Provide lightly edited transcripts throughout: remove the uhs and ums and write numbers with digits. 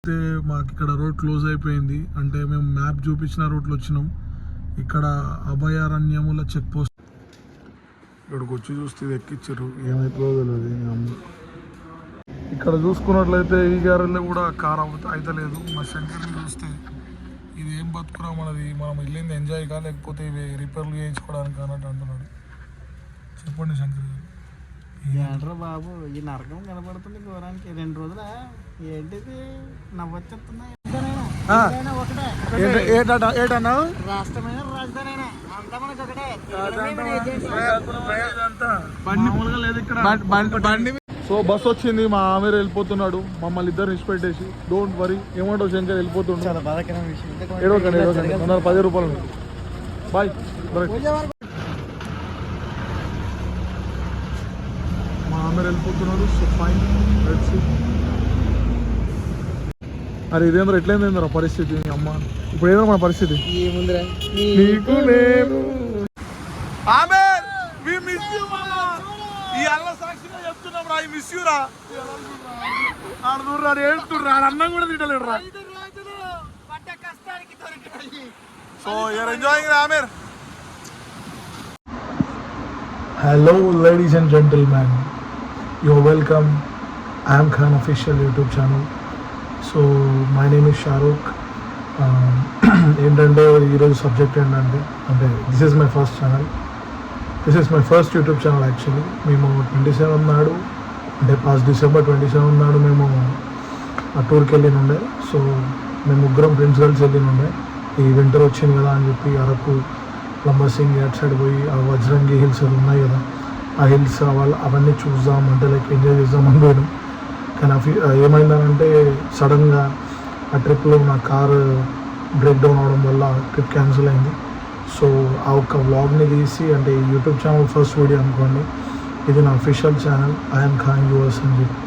అయితే మాకు ఇక్కడ రోడ్ క్లోజ్ అయిపోయింది. అంటే మేము మ్యాప్ చూపించిన రూట్లో వచ్చినాం. ఇక్కడ అభయారణ్యముల చెక్ పోస్ట్ ఇక్కడికి వచ్చి చూస్తే ఇది ఎక్కిచ్చారు. ఏమైతుందో తెలియదు. ఇక్కడ చూసుకున్నట్లయితే ఈ గారెల్లో కూడా కార్ అవుతలేదు. మా శంకర్ని చూస్తే ఇది ఏం బతుకురా మనది, మనం వెళ్ళింది ఎంజాయ్ కా లేకపోతే ఇవి రిపేర్లు చేయించుకోవడానికి అన్నట్టు అంటున్నాడు. చెప్పండి శంకర్ గారు. ఏంట్రా బాబు ఈ నరకం కనపడుతుంది ఘోరానికి. 2 రోజుల ఏంటిది నవ్వొచ్చేస్తున్నా. ఏటన్నా రాష్ట్రమైన రాజధాని అంతా మనకు ఒకటే. సో బస్ వచ్చింది, మా ఆమెర్ వెళ్ళిపోతున్నాడు. మమ్మల్ని ఇద్దరు ఇచ్చిపెట్టేసి. డోంట్ వరీ, ఏమంటావు శంకర్ వెళ్ళిపోతుండు. చాలా బాధాకరమైన విషయం. 10 రూపాయలు. బాయ్. మా ఆమెర్ వెళ్ళిపోతున్నాడు. So fine, let's see. అరే ఇదేంద్ర ఎట్లయిందేంద్ర పరిస్థితి అమ్మ. ఇప్పుడు ఏదో మన పరిస్థితి ఏముందిరా నీకు నేను. ఆమెర్ వి మిస్ యు మామా. ఈ అల్ల సాక్షిగా చెప్తున్నాం రా, ఐ మిస్ యు రా. ఆడుతుర్రా ఏడుతుర్రా, అన్నం కూడా తింటలేడు రా. So you are enjoying Aamer. Hello ladies and gentlemen, you're welcome. I am Khan official YouTube channel. So my name is Shahrukh. ఏంటంటే ఈరోజు సబ్జెక్ట్ ఏంటంటే this is my first channel. This is my first YouTube channel actually. మేము 27 నాడు, అంటే past December 27 నాడు మేము టూర్కి వెళ్ళినుండే. So మేము ముగ్గురం ఫ్రెండ్స్ కలిసి వెళ్ళినుండే. ఈ వింటర్ వచ్చింది కదా అని చెప్పి అరకు, లంబసింగి అటు సైడ్ పోయి ఆ వజ్రంగి హిల్స్ అవి ఉన్నాయి కదా, ఆ హిల్స్ అవన్నీ చూద్దాం అంటే లైక్ ఎంజాయ్ చేద్దాం అని పోయినాం. కానీ ఏమైందనంటే సడన్గా ఆ ట్రిప్లో నా కారు బ్రేక్ డౌన్ అవడం వల్ల ట్రిప్ క్యాన్సిల్ అయింది. సో ఆ ఒక్క వ్లాగ్ని తీసి, అంటే యూట్యూబ్ ఛానల్ ఫస్ట్ వీడియో అనుకోండి, ఇది నా official channel I'm Khan US అని చెప్పి,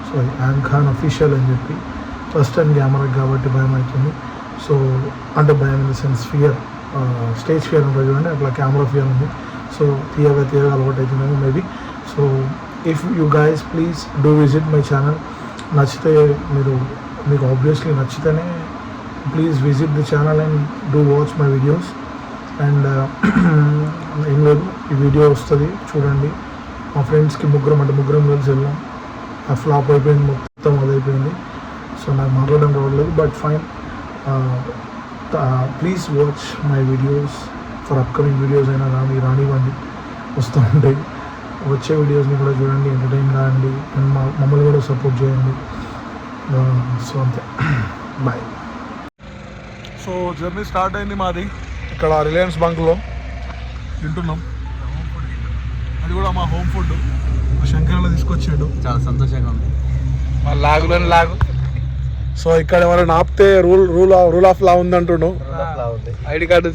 సారీ ఐఎమ్ ఖాన్ అఫీషియల్ అని చెప్పి. ఫస్ట్ టైం కెమెరా కాబట్టి భయం అవుతుంది. సో అంటే భయం in the sense fear, stage fear ఉంటుంది చూడండి, అట్లా కెమెరా ఫియర్ ఉంది. సో తీయగా అలవాటు అవుతుందేమో maybe. So if you guys please do visit my channel. నచ్చితే మీకు ఆబ్వియస్లీ నచ్చితేనే please visit the channel and do watch my videos. And ఏం లేదు, ఈ వీడియో వస్తుంది చూడండి. మా ఫ్రెండ్స్కి ముగ్గురం కలిసి వెళ్ళాం. ఆ ఫ్లాప్ అయిపోయింది, మొత్తం అదైపోయింది. సో నాకు మాట్లాడడం రావట్లేదు, but fine. Please watch my videos. For upcoming videos అయినా రానివ్వండి, వస్తూ ఉంటాయి. వచ్చే వీడియోస్ని కూడా చూడండి, ఎంటర్టైన్ కాండి, అండ్ మమ్మల్ని కూడా సపోర్ట్ చేయండి. సో అంతే, బాయ్. సో జర్నీ స్టార్ట్ అయింది మాది. ఇక్కడ రిలయన్స్ బంక్లో తింటున్నాం. అది కూడా మా హోమ్ ఫుడ్. మా శంకర్లో తీసుకొచ్చాడు. చాలా సంతోషంగా ఉంది. మా లాగులని లాగు. సో ఇక్కడ ఎవరైనా ఆపితే రూల్ ఆఫ్ లా ఉంది అంటుండు. ఐడి కార్డ్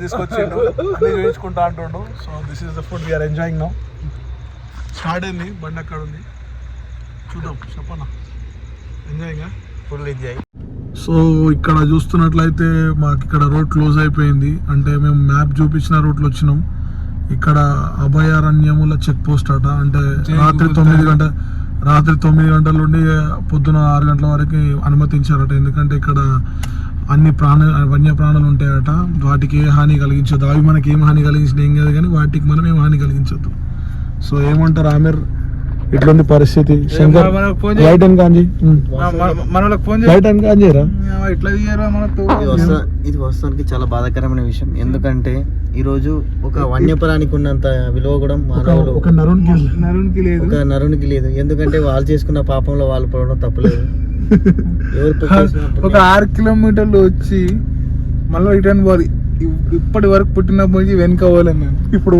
తీసుకొచ్చిండు, అన్నీ చూపించుకుంటా అంటుండు. So this is the food we are enjoying now. Start అయింది, బండి అక్కడ ఉంది, చూద్దాం. చెప్పన్నా ఎంజాయింగ్, ఫుల్ ఎంజాయ్. సో ఇక్కడ చూస్తున్నట్లయితే మాకు ఇక్కడ రోడ్ క్లోజ్ అయిపోయింది. అంటే మేము మ్యాప్ చూపించిన రూట్లో వచ్చినాం. ఇక్కడ అభయారణ్యముల చెక్ పోస్ట్ అట. అంటే రాత్రి 9 గంటల నుండి పొద్దున 6 గంటల వరకు అనుమతించారట. ఎందుకంటే ఇక్కడ అన్ని వన్యప్రాణులు ఉంటాయట. వాటికి ఏ హాని కలిగించొద్దు. అవి మనకి ఏం హాని కలిగించిన ఏం కాదు, కానీ వాటికి మనం ఏం హాని కలిగించొద్దు. సో ఏమంటారు ఆమెర్, ఇట్లుంది పరిస్థితి. శంకర్ లైట్ అని కాంజీ, లైట్ అని కాంజీరా. ఇది వాస్తవానికి చాలా బాధాకరమైన విషయం. ఎందుకంటే ఈరోజు ఒక వన్యప్రాణికి ఉన్నంత విలువ కూడా ఒక నరునికి లేదు. ఎందుకంటే వాళ్ళు చేసుకున్న పాపంలో వాళ్ళు పడడం తప్పలేదు. ఒక 6 కిలోమీటర్లు వచ్చి మళ్ళీ రిటర్న్ పోవాలి. ఇప్పటి వరకు పుట్టినప్పటికీ వెనక పోలేను నేను. ఇప్పుడు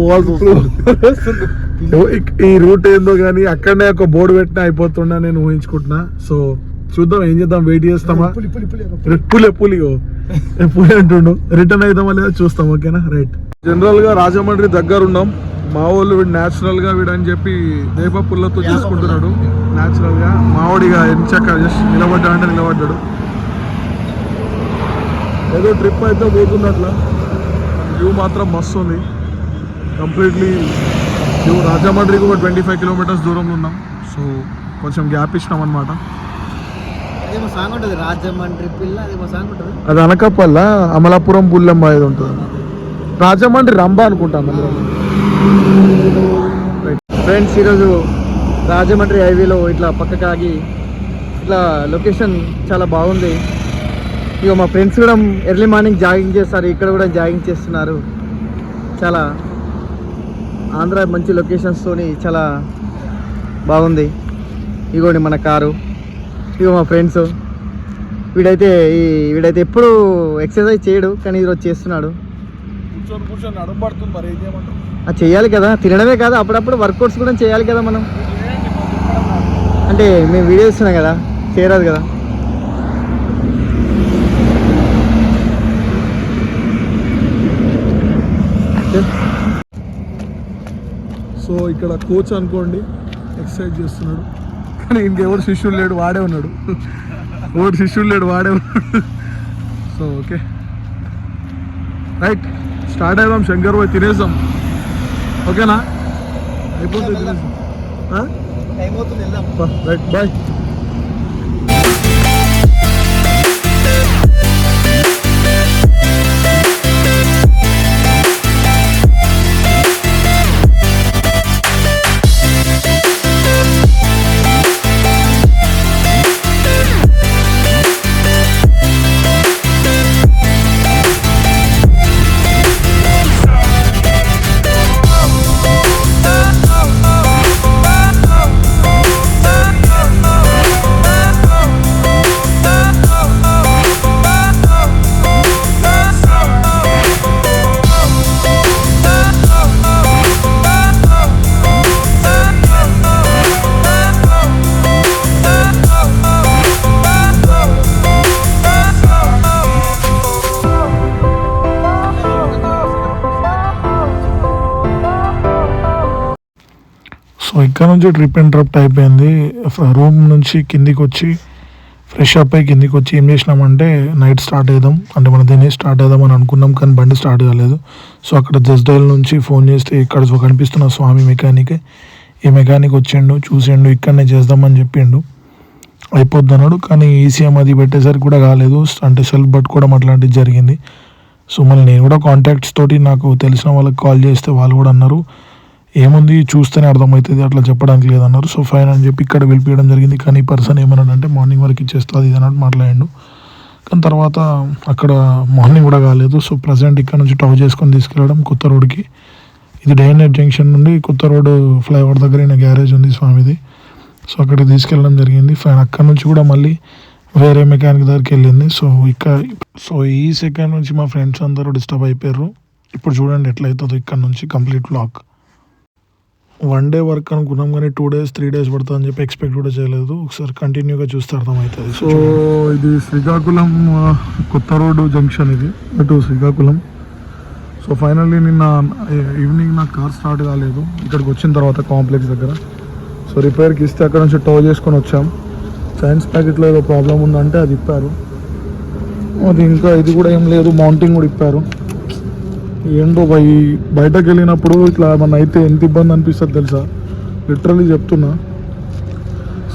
ఈ రూట్ ఏందో కానీ అక్కడనే ఒక బోర్డు పెట్టినా అయిపోతున్నా నేను ఊహించుకుంటున్నా. సో చూద్దాం, ఏం చేద్దాం, వెయిట్ చేస్తామా. పులి అంటుండు, రిటర్న్ అవుతామా లేదా చూస్తాం. ఓకేనా, రైట్. జనరల్ గా రాజమండ్రి దగ్గర ఉన్నాం. మా వాళ్ళు వీడు న్యాచురల్ గా వీడని చెప్పి దేప పుల్లతో చేసుకుంటున్నాడు. న్యాచురల్ గా మావాడిగా ఎంచక్క జస్ట్ నిలబడ్డాడు. ఏదో ట్రిప్ అయితే పోతున్నట్ల. వ్యూ మాత్రం మస్తు ఉంది. Completely view. రాజమండ్రికి ఒక 25 కిలోమీటర్స్ దూరంలో ఉన్నాం. సో కొంచెం గ్యాప్ ఇచ్చినాం అనమాట. అదేమో సాంగ్ ఉంటుంది, రాజమండ్రి పిల్ల, అదేమో సాంగ్ ఉంటుంది. అది అనకాపల్ల అమలాపురం బుల్లెమ్మ ఇది ఉంటుంది. రాజమండ్రి రంభ అనుకుంటాను. ఫ్రెండ్స్, ఈరోజు రాజమండ్రి హైవేలో ఇట్లా పక్కకి ఆగి ఇట్లా లొకేషన్ చాలా బాగుంది. ఇక మా ఫ్రెండ్స్ కూడా ఎర్లీ మార్నింగ్ జాగింగ్ చేస్తారు, ఇక్కడ కూడా జాగింగ్ చేస్తున్నారు. చాలా ఆంధ్ర మంచి లొకేషన్స్తోని చాలా బాగుంది. ఇగోండి మన కారు, ఇగో మా ఫ్రెండ్స్. వీడైతే ఎప్పుడు ఎక్సర్సైజ్ చేయడు, కానీ ఈరోజు చేస్తున్నాడు. కూర్చొని నడుము పడుతుంది, మరి ఏం చేయమంటారు? అది చేయాలి కదా, తినడమే కాదు అప్పుడప్పుడు వర్కౌట్స్ కూడా చేయాలి కదా మనం. అంటే మేము వీడియో ఇస్తున్నాం కదా, చేయరాదు కదా. సో ఇక్కడ కోచ్ అనుకోండి, ఎక్సర్సైజ్ చేస్తున్నాడు, కానీ ఇంకెవరు శిష్యుడు లేడు, వాడే ఉన్నాడు. ఎవరు శిష్యుడు లేడు, వాడే ఉన్నాడు. సో ఓకే రైట్, స్టార్ట్ అయిదాం. శంకర్ పోయి తినేసాం, ఓకేనా? అయిపోతుంది, తినేసాం. టైం అవుతుంది, వెళ్దాం. Right, bye. సో ఇక్కడ నుంచి ట్రిప్ అండ్ డ్రాప్ అయిపోయింది. రూమ్ నుంచి కిందికి వచ్చి ఫ్రెష్ అప్ అయ్యి కిందికి వచ్చి ఏం చేసినామంటే నైట్ స్టార్ట్ అవుదాం అంటే మన దీన్ని స్టార్ట్ అవుదాం అని అనుకున్నాం, కానీ బండి స్టార్ట్ కాలేదు. సో అక్కడ జస్డైల్ నుంచి ఫోన్ చేస్తే ఇక్కడ కనిపిస్తున్న స్వామి మెకానిక్, ఈ మెకానిక్ వచ్చిండు, చూసిండు, ఇక్కడనే చేద్దామని చెప్పిండు. అయిపోద్ది అన్నాడు, కానీ ఈసీఎం అది పెట్టేసరికి కూడా కాలేదు, అంటే సెల్ఫ్ పట్టుకోవడం అట్లాంటిది జరిగింది. సో మళ్ళీ నేను కూడా కాంటాక్ట్స్ తోటి నాకు తెలిసిన వాళ్ళకి కాల్ చేస్తే వాళ్ళు కూడా అన్నారు ఏముంది చూస్తేనే అర్థమవుతుంది, అట్లా చెప్పడానికి లేదన్నారు. సో ఫైన్ అని చెప్పి ఇక్కడ వెళ్ళిపోయడం జరిగింది. కానీ ఈ పర్సన్ ఏమన్నాడంటే మార్నింగ్ వరకు ఇచ్చేస్తుంది ఇది అన్నట్టు మాట్లాడాడు. కానీ తర్వాత అక్కడ మార్నింగ్ కూడా కాలేదు. సో ప్రజెంట్ ఇక్కడ నుంచి టవ్ చేసుకొని తీసుకెళ్ళడం కొత్త రోడ్కి. ఇది డే అండ్ నైట్ జంక్షన్ నుండి కొత్త రోడ్ ఫ్లైఓవర్ దగ్గర ఈయన గ్యారేజ్ ఉంది స్వామిది. సో అక్కడికి తీసుకెళ్ళడం జరిగింది. ఫైన్ అక్కడ నుంచి కూడా మళ్ళీ వేరే మెకానిక్ దగ్గరికి వెళ్ళింది. సో ఈ సెకండ్ నుంచి మా ఫ్రెండ్స్ అందరూ డిస్టర్బ్ అయిపోయారు. ఇప్పుడు చూడండి ఎట్లయితుందో ఇక్కడ నుంచి complete vlog. One day work అనుకున్నాం, కానీ 2 days 3 days పడుతుంది అని చెప్పి ఎక్స్పెక్ట్ కూడా చేయలేదు. ఒకసారి కంటిన్యూగా చూస్తే అర్థమవుతుంది. సో ఇది శ్రీకాకుళం కొత్త రోడ్డు జంక్షన్, ఇది అటు శ్రీకాకుళం. సో ఫైనల్లీ నిన్న ఈవినింగ్ నాకు కార్ స్టార్ట్ కాలేదు, ఇక్కడికి వచ్చిన తర్వాత కాంప్లెక్స్ దగ్గర. సో రిపేర్కి ఇస్తే అక్కడ నుంచి టో చేసుకొని వచ్చాం. సైన్స్ ప్యాకెట్లో ఏదో ప్రాబ్లం ఉందంటే అది ఇప్పారు. అది ఇంకా ఇది కూడా ఏం లేదు, మౌంటింగ్ కూడా ఇప్పారు. ఏంటో బయటకు వెళ్ళినప్పుడు ఇట్లా మన అయితే ఎంత ఇబ్బంది అనిపిస్తుంది తెలుసా, లిటరల్లీ చెప్తున్నా.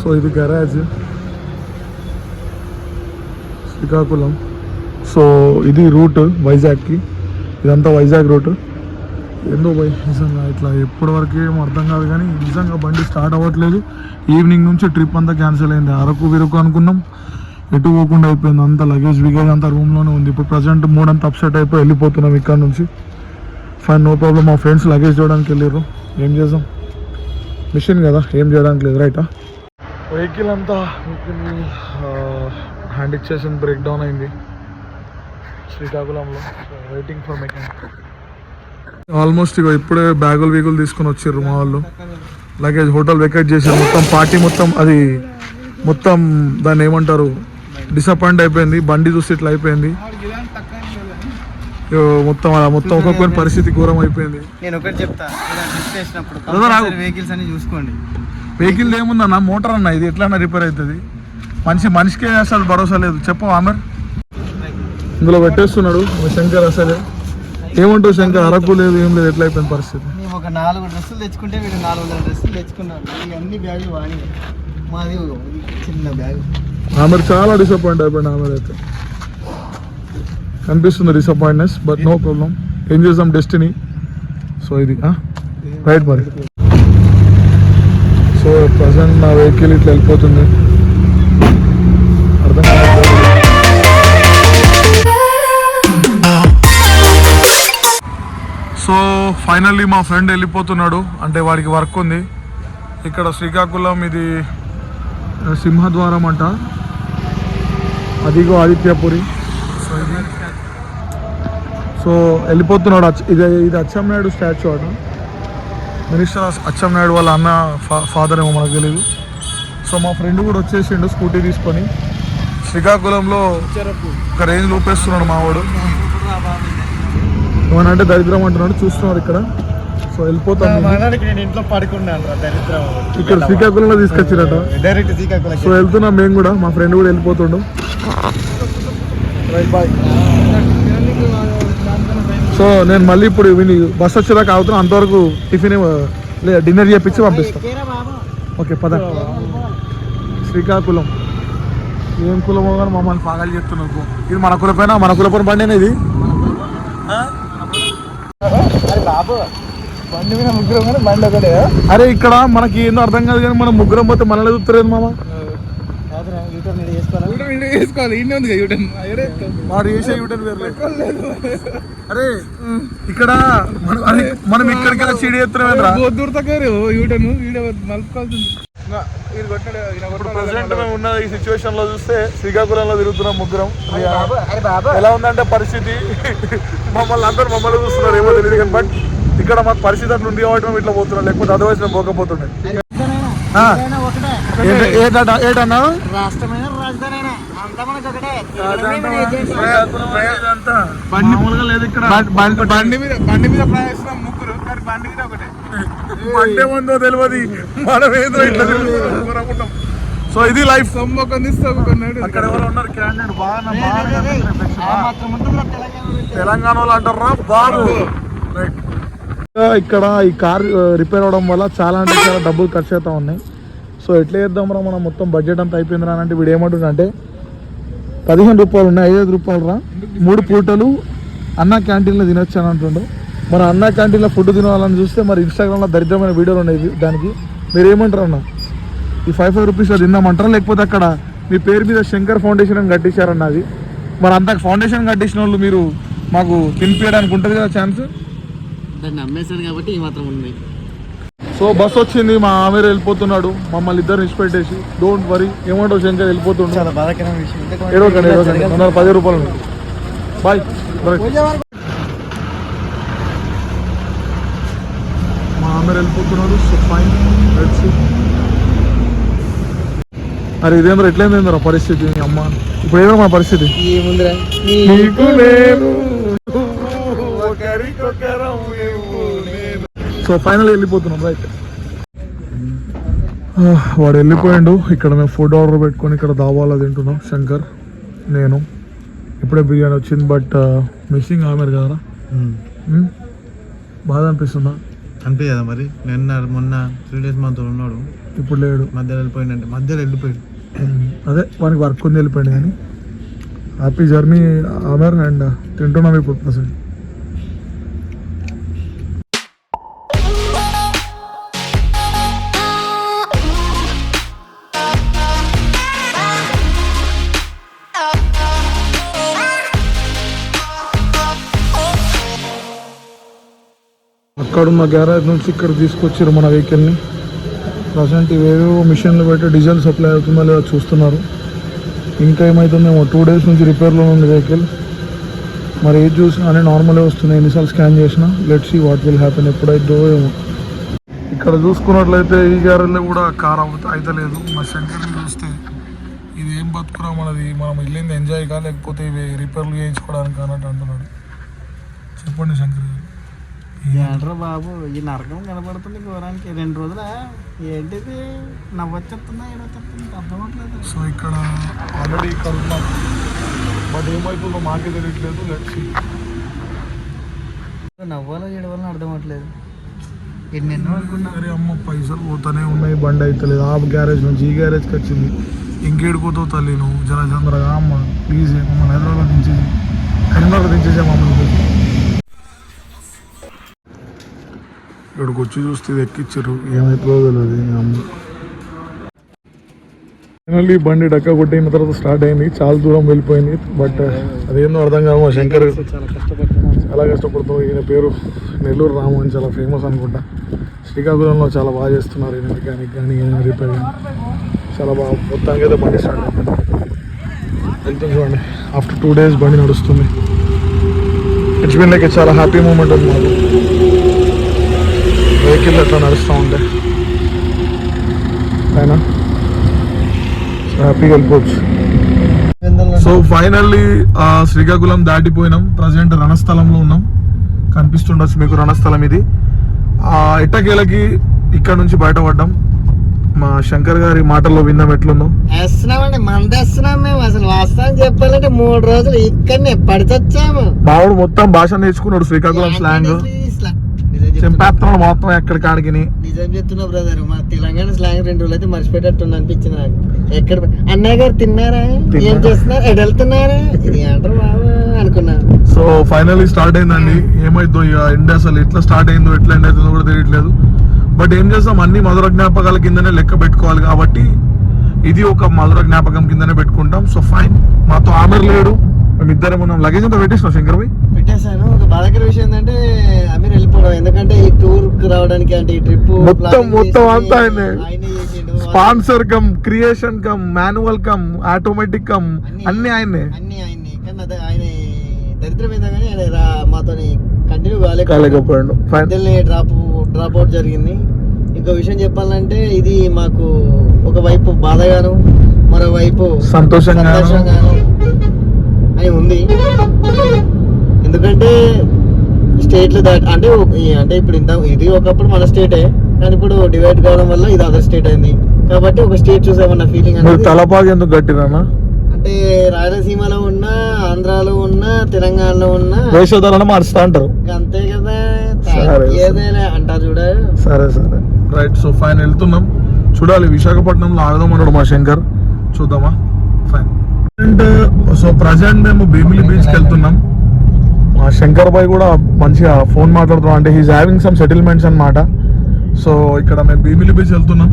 సో ఇది గరాజ్ శ్రీకాకుళం. సో ఇది రూట్ వైజాగ్కి, ఇదంతా వైజాగ్ రూట్. ఏందో నిజంగా ఇట్లా ఎప్పటి వరకు ఏం అర్థం కాదు, కానీ నిజంగా బండి స్టార్ట్ అవ్వట్లేదు. ఈవినింగ్ నుంచి ట్రిప్ అంతా క్యాన్సిల్ అయింది. అరకు విరకు అనుకున్నాం, ఎటు పోకుండా అయిపోయింది. అంతా లగేజ్ విగేజ్ అంతా రూమ్లోనే ఉంది. ఇప్పుడు ప్రజెంట్ మూడ్ అంతా అప్సెట్ అయిపోయి వెళ్ళిపోతున్నాం ఇక్కడ నుంచి. Fine, no problem. మా ఫ్రెండ్స్ లగేజ్ చేయడానికి వెళ్ళారు, ఏం చేద్దాం, మిషన్ కదా, ఏం చేయడానికి లేదు. రైటా వెహికల్ హ్యాండ్ ఇచ్చేసింది, బ్రేక్ డౌన్ అయింది శ్రీకాకుళంలో. Waiting for mechanic. ఆల్మోస్ట్ ఇక ఇప్పుడే బ్యాగులు వీగులు తీసుకొని వచ్చారు మా వాళ్ళు. లగేజ్ హోటల్ వెకేట్ చేశారు. మొత్తం పార్టీ మొత్తం అది మొత్తం దాన్ని ఏమంటారు డిసప్పాయింట్ అయిపోయింది. బండి చూస్తే ఇట్లా అయిపోయింది మొత్తం. మొత్తం ఒక్కొక్క పరిస్థితి ఘోరం అయిపోయింది. నేను ఒకటి చెప్తా, వెహికల్స్ అన్ని చూసుకోండి. వెహికల్ ఏముందన్న, మోటార్ అన్న, ఇది ఎట్లా రిపేర్ అవుతుంది? మనిషికే అసలు భరోసా లేదు. చెప్పు ఆమెర్, ఇందులో పెట్టేస్తున్నాడు శంకర్. అసలు ఏమంటావు శంకర్, అరకు లేదు ఏం లేదు, ఎట్లా అయిపోయింది పరిస్థితి? మేము ఒక 4 డ్రెస్సులు తెచ్చుకుంటే వీడు 400 డ్రెస్సులు తెచ్చుకున్నాడు. ఈ అన్ని బ్యాగులు వాడి, మాది చిన్న బ్యాగ్. ఆమె చాలా డిసప్పాయింట్ అయిపోయింది. ఆమె అయితే కనిపిస్తుంది డిసప్పాయింట్నెస్, బట్ నో ప్రాబ్లం, ఏం చేద్దాం, డెస్టినీ. సో ఇది రైట్ మరి. సో ప్రజెంట్ నా వెహికల్ ఇట్లా వెళ్ళిపోతుంది, అర్థం కాదు. సో ఫైనల్లీ మా ఫ్రెండ్ వెళ్ళిపోతున్నాడు, అంటే వాడికి వర్క్ ఉంది ఇక్కడ శ్రీకాకుళం. ఇది సింహద్వారం అంట, అదిగో ఆదిత్యపురి. సో ఇది సో వెళ్ళిపోతున్నాడు. ఇది అచ్చెన్నాయుడు స్టాచ్యూ అట, మినిస్టర్ అచ్చెన్నాయుడు వాళ్ళ అన్న ఫాదర్ ఏమో మనకు తెలియదు. సో మా ఫ్రెండ్ కూడా వచ్చేసిండు స్కూటీ తీసుకొని. శ్రీకాకుళంలో ఒక రేంజ్ లోపేస్తున్నాడు మావాడు, ఏమనంటే దరిద్రం అంటున్నాడు, చూస్తున్నారు ఇక్కడ. సో వెళ్ళిపోతాను, నేను ఇంట్లో పడుకున్నాను దరిద్రం, ఇక్కడ శ్రీకాకుళంలో తీసుకొచ్చిరట. డైరెక్ట్ శ్రీకాకుళం. సో వెళ్తున్నాం మేము కూడా, మా ఫ్రెండ్ కూడా వెళ్ళిపోతుండు. Right bye. సో నేను మళ్ళీ ఇప్పుడు బస్ వచ్చేదాకా అవుతున్నాను, అంతవరకు టిఫిన్ డిన్నర్ చేయించి పంపిస్తాను. ఓకే పద. శ్రీకాకుళం ఏం కులమో కానీ మమ్మల్ని పాగాలు చెప్తున్నారు. ఇది మన కులపైన, మన కులపైన బండి ఇది. బండి మీద ముగ్గురం కానీ బండి ఒకటే. అరే ఇక్కడ మనకి ఏందో అర్థం కాదు కానీ మనం ముగ్గురం పోతే మనల్ని చూస్తారు మామ. అరే ఇక్కడ మనం ఇక్కడికి సీడీ ఎత్తున్నాం. ప్రెసెంట్ మేము ఉన్న ఈ సిచ్యువేషన్ లో చూస్తే శ్రీకాకుళంలో తిరుగుతున్నాం ముగ్గురం. ఎలా ఉందంటే పరిస్థితి, మమ్మల్ని చూస్తున్నారు ఏమో తెలియదు కానీ, బట్ ఇక్కడ మాకు పరిస్థితి అట్లా ఉంది కాబట్టి మేము ఇట్లా పోతున్నాం, లేకపోతే అదర్వైజ్ మేము పోకపోతుండే. ఏటన్నా రాష్ట్రమైన రాజధాని మామూలుగా లేదు ఇక్కడ. బండి మీద ప్రయాణిస్తున్నాం ముగ్గురు, కానీ బండి మీద ఒకటే. బండి ఏముందో తెలియదు, మనం ఏదో ఇట్లా తిరుగుతున్నాం. సో ఇది లైఫ్. అక్కడ ఎవరు ఉన్నారు క్యాండిడేట్ తెలంగాణ వాళ్ళు అంటారా బాబు. ఇక్కడ ఈ కార్ రిపేర్ అవడం వల్ల చాలా అంటే చాలా డబ్బులు ఖర్చు అవుతా ఉన్నాయి. సో ఎట్లా చేద్దాంరా, మనం మొత్తం బడ్జెట్ అంతా అయిపోయిందిరా అంటే వీడు ఏమంటుండే, 15 రూపాయలు ఉన్నాయి, 5 రూపాయలు రా, 3 పూటలు అన్న క్యాంటీన్లో తినొచ్చు అని అంటుండు. మన అన్న క్యాంటీన్లో ఫుడ్ తినాలని చూస్తే మరి ఇన్స్టాగ్రామ్లో దరిద్రమైన వీడియోలు ఉన్నాయి. దానికి మీరు ఏమంటారు అన్న, ఈ 5 రూపీస్లో తిందామంటారా, లేకపోతే అక్కడ మీ పేరు మీద శంకర్ ఫౌండేషన్ అని కట్టించారన్నది. మరి అంత ఫౌండేషన్ కట్టించిన వాళ్ళు మీరు మాకు తినిపించడానికి ఉంటుంది కదా ఛాన్స్. దాన్ని అమ్మేశాను కాబట్టి ఈ మాత్రం ఉంది. సో బస్ వచ్చింది, మా ఆమెరు వెళ్ళిపోతున్నాడు, మమ్మల్ని ఇద్దరు ఇచ్చిపెట్టేసి. డోంట్ వరీ, ఏమంటావు శంకర్, వెళ్ళిపోతుండు. చాలా బాధాకరమైన విషయం. ఏడవకండి 10 రూపాయలు. బాయ్. మా ఆమెరు వెళ్ళిపోతున్నాడు. So fine, let's see. అరే ఇదేంద్ర ఎట్లయిందేంద్ర పరిస్థితి, అమ్మ ఇప్పుడు ఏదో మన పరిస్థితి. ఏముందిరా, సో ఫైనల్ వెళ్ళిపోతున్నాం. రైట్, వాడు వెళ్ళిపోయాడు. ఇక్కడ మేము ఫుడ్ ఆర్డర్ పెట్టుకొని ఇక్కడ దాబాలో తింటున్నాం, శంకర్ నేను. ఇప్పుడే బిర్యానీ వచ్చింది, బట్ మిస్సింగ్ ఆమెరు కదరా. బాధ అనిపిస్తుందా? అనిపించదా మరి? మొన్న 3 days మనతో ఉన్నాడు, ఇప్పుడు లేడు, మధ్యలో వెళ్ళిపోయాడు. అదే వానికి వర్క్ ఉంది, వెళ్ళిపోయాడు. కానీ హ్యాపీ జర్నీ ఆమెర్. అండ్ తింటున్నాం ఇప్పుడు ప్రజెంట్. అక్కడున్న గ్యారేజ్ నుంచి ఇక్కడ తీసుకొచ్చారు మన వెహికల్ని. ప్రజెంట్ ఇవేవో మిషన్లు పెట్టి డీజిల్ సప్లై అవుతుందో లేదో చూస్తున్నారు. ఇంకా ఏమవుతుందేమో, 2 days నుంచి రిపేర్లో ఉంది వెహికల్. మరి ఏది చూసినా అనే నార్మలే వస్తున్నాయి, ఎన్నిసార్లు స్కాన్ చేసినా. Let's see what will happen, ఎప్పుడైతే ఏమో. ఇక్కడ చూసుకున్నట్లయితే ఈ గ్యారేజ్లో కూడా కార్ అయితే లేదు. మా శంకర్ని చూస్తే ఇది ఏం బతుకురా మనది, మనం వెళ్ళింది ఎంజాయ్గా లేకపోతే ఇవి రిపేర్లు చేయించుకోవడానికి అన్నట్టు అంటున్నాడు. చెప్పండి శంకర్. ఏంట్రా బాబు, ఈ నరకం కనపడుతుంది ఘోరానికి. 2 రోజుల ఏంటిది, నవ్వొచ్చేస్తుందా ఏడొచ్చేస్తుంది అర్థం అవ్వట్లేదు. సో ఇక్కడ ఆల్రెడీ ఇక్కడ ఉన్నాం, బట్ ఏమైతుందో మాకే తెలియట్లేదు. Let's see. నవ్వాలో ఏడవాలని అర్థం అవ్వట్లేదు. ఎన్నెన్నో అనుకున్నా, అరే అమ్మ పైసలు పోతానే ఉన్నాయి, బండి అయితే లేదు. ఆ గ్యారేజ్ నుంచి ఈ గ్యారేజ్కి వచ్చింది, ఇంకేడుకోతావు తల్లి నువ్వు జర తొందరగా అమ్మ ప్లీజ్ మమ్మల్ని హైదరాబాద్లో దించేసి కరీంనగర్లో దించేసే మమ్మల్ని. ఇక్కడికి వచ్చి చూస్తే ఇది ఎక్కిచ్చారు, ఏమైతుందో తెలియదు అమ్మ. ఫైనల్లీ బండి డక్క కొట్టిన తర్వాత స్టార్ట్ అయింది, చాలా దూరం వెళ్ళిపోయింది. బట్ అదేందో అర్థం కాదు. మా శంకర్ చాలా కష్టపడుతున్నాం. ఈయన పేరు నెల్లూరు రాము అని చాలా ఫేమస్ అనుకుంటా. శ్రీకాకుళంలో చాలా బాగా చేస్తున్నారు ఈయన మెకానిక్ కానీ ఈయన రిపేర్ కానీ చాలా బాగా. మొత్తానికి అయితే బండి స్టార్ట్ అవుతుంది. వెళ్తుంది చూడండి. ఆఫ్టర్ 2 days బండి నడుస్తుంది. ఇట్స్ బీన్ లైక్ చాలా హ్యాపీ మూమెంట్ ఉంది మాకు. వెహికల్ అట్లా నడుస్తూ ఉంటే అయినా హ్యాపీగా వెళ్ళిపోవచ్చు. సో ఫైనల్లీ శ్రీకాకుళం దాటిపోయినాం. ప్రజెంట్ రణస్థలంలో ఉన్నాం. కనిపిస్తుండొచ్చు మీకు రణస్థలం. ఇది ఎట్టకేలకి ఇక్కడ నుంచి బయటపడ్డాం. మా శంకర్ గారి మాటల్లో విన్నాం ఎట్లుందో. వేస్తున్నామండి, మందేస్తున్నాం మేము. అసలు వాస్తవం చెప్పాలంటే 3 రోజులు ఇక్కడనే పడిచొచ్చాము. మావాడు మొత్తం భాష నేర్చుకున్నాడు, శ్రీకాకుళం స్లాంగ్ చెంపేస్తున్నాడు మొత్తం ఎక్కడి కాడికి. నిజం చెప్తున్నా బ్రదర్, మా తెలంగాణ స్లాంగ్ 2 రోజులు అయితే మర్చిపోయేటట్టు అనిపించింది నాకు. ఎక్కడ అన్నయ్య గారు తిన్నారా, ఏం చేస్తున్నారు, ఎటు వెళ్తున్నారా, ఇది అంటారు బాబు అనుకున్నా. సో ఫైనల్లీ స్టార్ట్ అయిందండి. ఏమైందో ఇక ఎండ్ అసలు ఎట్లా స్టార్ట్ అయిందో ఎట్లా ఎండ్ అవుతుందో కూడా తెలియట్లేదు. బట్ ఏం చేస్తాం, అన్ని మధుర జ్ఞాపకాల కిందనే లెక్క పెట్టుకోవాలి కాబట్టి ఇది ఒక మధుర జ్ఞాపకం కిందనే పెట్టుకుంటాం. So fine. మాతో ఆమెర్ లేడు, మేము ఇద్దరం ఉన్నాం. లగేజ్ అంతా పెట్టేసినాం శంకర్ భాయ్. పెట్టేశాను. ఒక బాధాకర విషయం ఏంటంటే అమీర్ వెళ్ళిపోవడం. ఎందుకంటే ఈ టూర్ కి రావడానికి అంటే ఈ ట్రిప్ మొత్తం అంతా ఆయనే. Sponsor come, creation come, manual come, automatic come, అన్ని ఆయనే. కానీ అదే ఆయన దరిద్రం ఏందా కానీ ఆయన మాతో కంటిన్యూ కాలేకపోయాడు. డ్రాప్ అవుట్ జరిగింది. ఇంకో విషయం చెప్పాలంటే ఇది మాకు ఒకవైపు బాధగాను మరోవైపు సంతోషంగాను అని ఉంది. ఎందుకంటే స్టేట్లు అంటే ఇప్పుడు ఇది ఒకప్పుడు మన స్టేటే, కానీ ఇప్పుడు డివైడ్ కావడం వల్ల ఇది అదర్ స్టేట్ అయింది. కాబట్టి ఒక స్టేట్ చూసామన్న ఫీలింగ్ అనేది. తలపాగా ఎందుకు కట్టినా అంటే రాయలసీమలో ఉన్నా, ఆంధ్రాలో ఉన్నా, తెలంగాణలో ఉన్నా వేషధారణ మారుస్తా అంటారు అంతే కదా. ఏదైనా అంటారు చూడ. సరే రైట్. సో ఫైన్ వెళ్తున్నాం. చూడాలి, విశాఖపట్నంలో ఆగదాం అన్నాడు మా శంకర్. చూద్దామా. ఫైన్. అండ్ సో ప్రజెంట్ మేము భీమిలి బీచ్కి వెళ్తున్నాం. మా శంకర్ భాయ్ కూడా మంచిగా ఫోన్ మాట్లాడుతున్నాం. అంటే హీస్ హ్యావింగ్ సమ్ సెటిల్మెంట్స్ అన్నమాట. సో ఇక్కడ మేము భీమిలి బీచ్ వెళ్తున్నాం.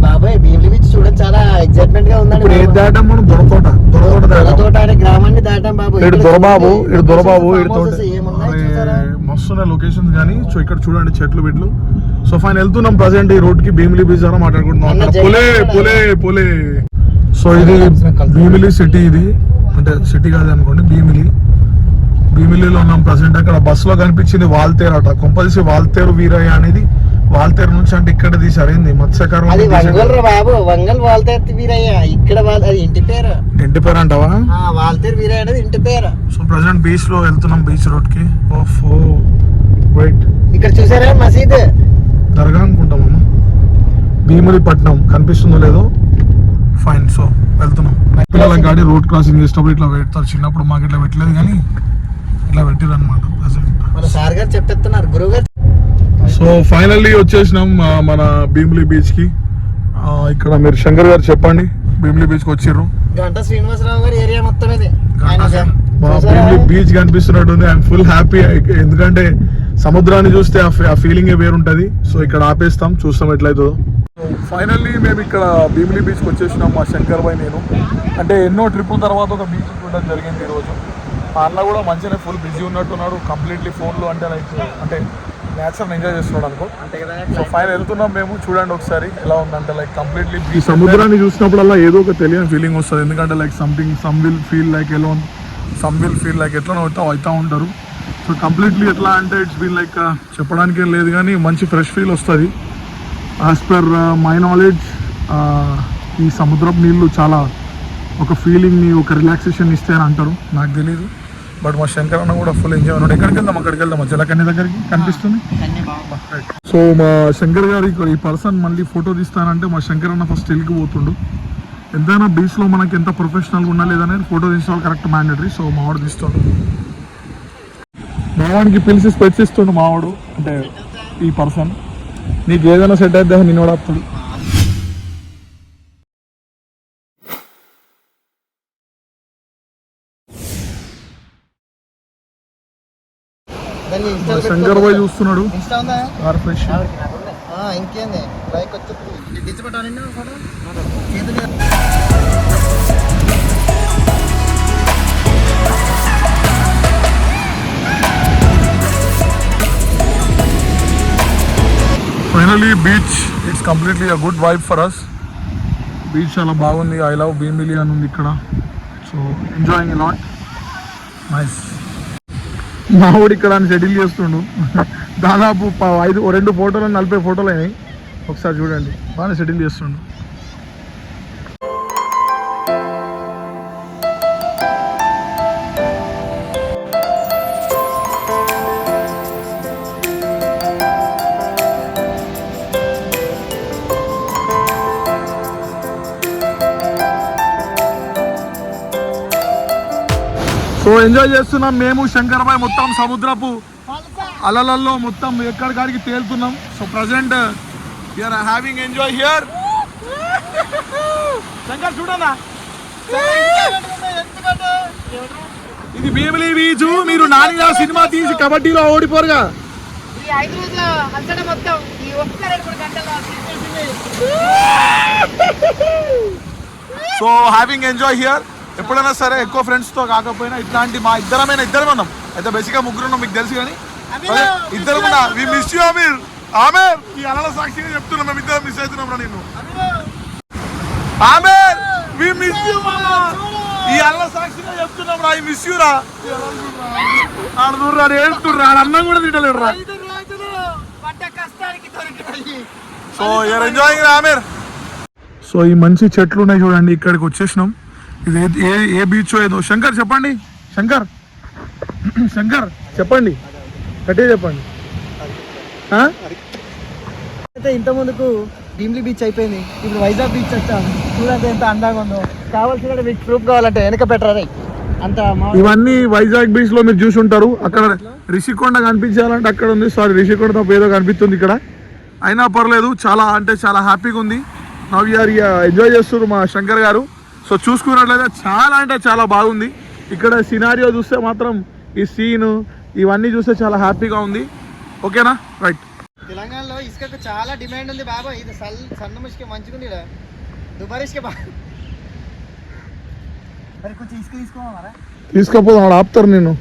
బాబాయ్ భీమిలి బీచ్ చూడడం చాలా ఎక్సైట్మెంట్ గా ఉందండి. ఇప్పుడు ఏది దాటాం మనం? దొరతోట అనే గ్రామాన్ని దాటాం బాబు. ఇటు దొరబాబు మస్తున్నాయి లొకేషన్స్ కానీ. సో ఇక్కడ చూడండి చెట్లు బిడ్లు. సో ఫైన్ వెళ్తున్నాం ప్రజెంట్ ఈ రోడ్ కి. భీమిలి బీచ్ ద్వారా మాట్లాడుకుంటున్నాం. పోలే. సో ఇది భీమిలి సిటీ. ఇది అంటే సిటీ కాదు అనుకోండి, భీమిలిలో ఉన్నాం ప్రజెంట్. అక్కడ బస్సులో కనిపించింది వాల్తేరు అట. కొంపదీసి వాల్తేరు వీరయ్య అనేది వాల్తేరు నుంచి అంటే ఇక్కడ తీసారేంది మత్స్యకారం వంగల్ వాల్తేరు వీరయ్య. ఇక్కడ ఇంటి పేరు అంటావా? వాల్తేరు వీరయ్య అనేది ఇంటి పేరు. సో ప్రజెంట్ బీచ్ లో వెళ్తున్నాం, బీచ్ రోడ్ కి. ఇక్కడ చూసారా మసీద్, దర్గా అనుకుంటామమ్మా. భీమిలిపట్నం కనిపిస్తుందో లేదో. ఫైన్. సో వెళ్తున్నాం. పిల్లల గాడి రోడ్ క్రాసింగ్ చేసేటప్పుడు ఇట్లా పెడతారు. చిన్నప్పుడు మాకు ఇట్లా పెట్టలేదు కానీ ఇట్లా పెట్టారు అనమాట. సార్ గారు చెప్పేస్తున్నారు, గురువు గారు. సో ఫైనల్లీ వచ్చేసినాం మన భీమిలి బీచ్ కి. ఇక్కడ మీరు శంకర్ గారు చెప్పండి, భీమిలి బీచ్ కి వచ్చిర్రు. గంటా శ్రీనివాసరావు గారి ఏరియా మొత్తం ఇది. భీమిలి బీచ్ కనిపిస్తున్నట్టుంది. I'm full happy. ఎందుకంటే సముద్రాన్ని చూస్తే ఆ ఫీలింగ్ వేరుంటది. సో ఇక్కడ ఆపేస్తాం, చూస్తాం ఎట్లయితుందో. ఫైనల్లీ మేము ఇక్కడ భీమిలి బీచ్కి వచ్చేసినాం. మా శంకర్ భాయ్ నేను అంటే ఎన్నో ట్రిప్పుల తర్వాత ఒక బీచ్ చూడడం జరిగింది ఈరోజు. మా అన్న కూడా మంచిగానే ఫుల్ బిజీ ఉన్నట్టున్నాడు. కంప్లీట్లీ ఫోన్లో అంటే నేచర్ ఎంజాయ్ చేస్తున్నాడు అనుకో. సో ఫైనల్ వెళ్తున్నాం మేము. చూడండి ఒకసారి ఎలా ఉందంటే కంప్లీట్లీ ఈ సముద్రాన్ని చూసినప్పుడల్లా ఏదో ఒక తెలియని ఫీలింగ్ వస్తుంది. ఎందుకంటే some will feel like alone, some will feel like ఎట్లా అవుతా ఉంటారు. సో కంప్లీట్లీ ఎట్లా అంటే ఇట్స్ బీన్ లైక్ చెప్పడానికి ఏం లేదు కానీ మంచి ఫ్రెష్ ఫీల్ వస్తుంది. యాజ్ పర్ మై నాలెడ్జ్ ఈ సముద్రపు నీళ్ళు చాలా ఒక ఫీలింగ్ని, ఒక రిలాక్సేషన్ ఇస్తే అని అంటారు. నాకు తెలియదు, బట్ మా శంకర్ అన్న కూడా ఫుల్ ఎంజాయ్ ఉన్నాడు. ఎక్కడికి వెళ్దాం? అక్కడికి వెళ్దాం. జలకన్య దగ్గరికి కనిపిస్తుంది. సో మా శంకర్ గారు ఈ పర్సన్ మళ్ళీ ఫోటో తీస్తానంటే మా శంకర్ అన్న ఫస్ట్ వెళ్ళికి పోతుండు. ఎంతైనా బీచ్లో మనకి ఎంత ప్రొఫెషనల్గా ఉన్నా లేదనేది ఫోటో తీసుకోవాలి, కరెక్ట్ మ్యాండేటరీ. సో మావాడు తీస్తుండు. మావాడికి పిలిచి స్పెట్స్ ఇస్తుండు మావాడు. అంటే ఈ పర్సన్ నీకు ఏదైనా సెట్ అయితే నిన్నోడు వస్తాడు. దాన్ని శంకర్ బాయ్ చూస్తున్నాడు ఇన్స్టా ఉందా కార్ ఫ్రెష్. ఇంకేంది బైక్ వచ్చి డిచ్చిపెట్టాను ఫోటో చేతులు. Finally beach it's completely a good vibe for us. Beach చాలా బాగుంది. ఐ లవ్ భీమిలి అని ఉంది ఇక్కడ. So enjoying lot. నైస్. మా ఊడు ఇక్కడ షెడ్యూల్ చేస్తుండు. దాదాపు 2 ఫోటోలు 40 ఫోటోలు అయినాయి. ఒకసారి చూడండి, బాగానే షెడ్యూల్ చేస్తుండు. సో ఎంజాయ్ చేస్తున్నాం మేము, శంకర్ బాయ్. మొత్తం సముద్రపు అలలల్లో మొత్తం ఎక్కడికాడికి తేలుతున్నాం. So present you are having enjoy here. Shankar చూడనా, ఇది భీమిలి బీచ్. మీరు నానిగా సినిమా తీసి కబడ్డీలో ఓడిపోరుగా. So having enjoy here. ఎప్పుడైనా సరే ఎక్కువ ఫ్రెండ్స్తో కాకపోయినా ఇట్లాంటి మా ఇద్దరం ఉన్నాం. అయితే బేసిక్గా ముగ్గురు ఉన్నాం, మీకు తెలుసు. కానీ ఇద్దరు ఉన్నా. We miss you Amir. Aamer, ఈ అలల సాక్షిగా చెప్తున్నాం, మేము ఇద్దరం మిస్ అవుతున్నాం రా నిన్ను. ఆమేర్, వి మిస్ యూ మామా. ఈ అలల సాక్షిగా చెప్తున్నాం రా, ఈ మిస్ యూ రా. ఆడుతుర్రా, ఏడుతుర్రా, అన్నం కూడా తింటలేడు రా. So you are enjoying Aamer. So ఈ మంచి చెట్లు ఉన్నాయి చూడండి. ఇక్కడికి వచ్చేసినాం. ఇది ఏ బీచ్ ఏదో. శంకర్ చెప్పండి, శంకర్ చెప్పండి, గట్టిగా చెప్పండి. అయితే ఇంత ముందుకు భీమిలి బీచ్ అయిపోయింది, ఇప్పుడు వైజాగ్ బీచ్ వచ్చాం. చూడండి ఎంత అందంగా ఉందో. కావాల్సిన మీకు ప్రూఫ్ కావాలంటే వెనక పెట్టరా అంత. ఇవన్నీ వైజాగ్ బీచ్ లో మీరు చూసి ఉంటారు. అక్కడ రిషికొండ కనిపించాలంటే అక్కడ ఉంది. సారీ, రిషికొండ తప్ప ఏదో కనిపిస్తుంది ఇక్కడ. అయినా పర్లేదు, చాలా అంటే చాలా హ్యాపీగా ఉంది. నవ్ యూఆర్ ఎంజాయ్ చేస్తున్నారు మా శంకర్ గారు. సో చూసుకున్నట్లయితే చాలా అంటే చాలా బాగుంది. ఇక్కడ సినారియో చూస్తే మాత్రం ఈ సీన్ ఇవన్నీ చూస్తే చాలా హ్యాపీగా ఉంది. ఓకేనా, రైట్. తెలంగాణలో ఇసుకకు చాలా డిమాండ్ ఉంది బాబా. ఇది సన్న ముసుకే మంచిగా ఉంది. దుబాయ్ ఇసుకే బాగా. మరి కొంచెం ఇసుక తీసుకోమరా. తీసుకపోతే ఆపుతారు నేను.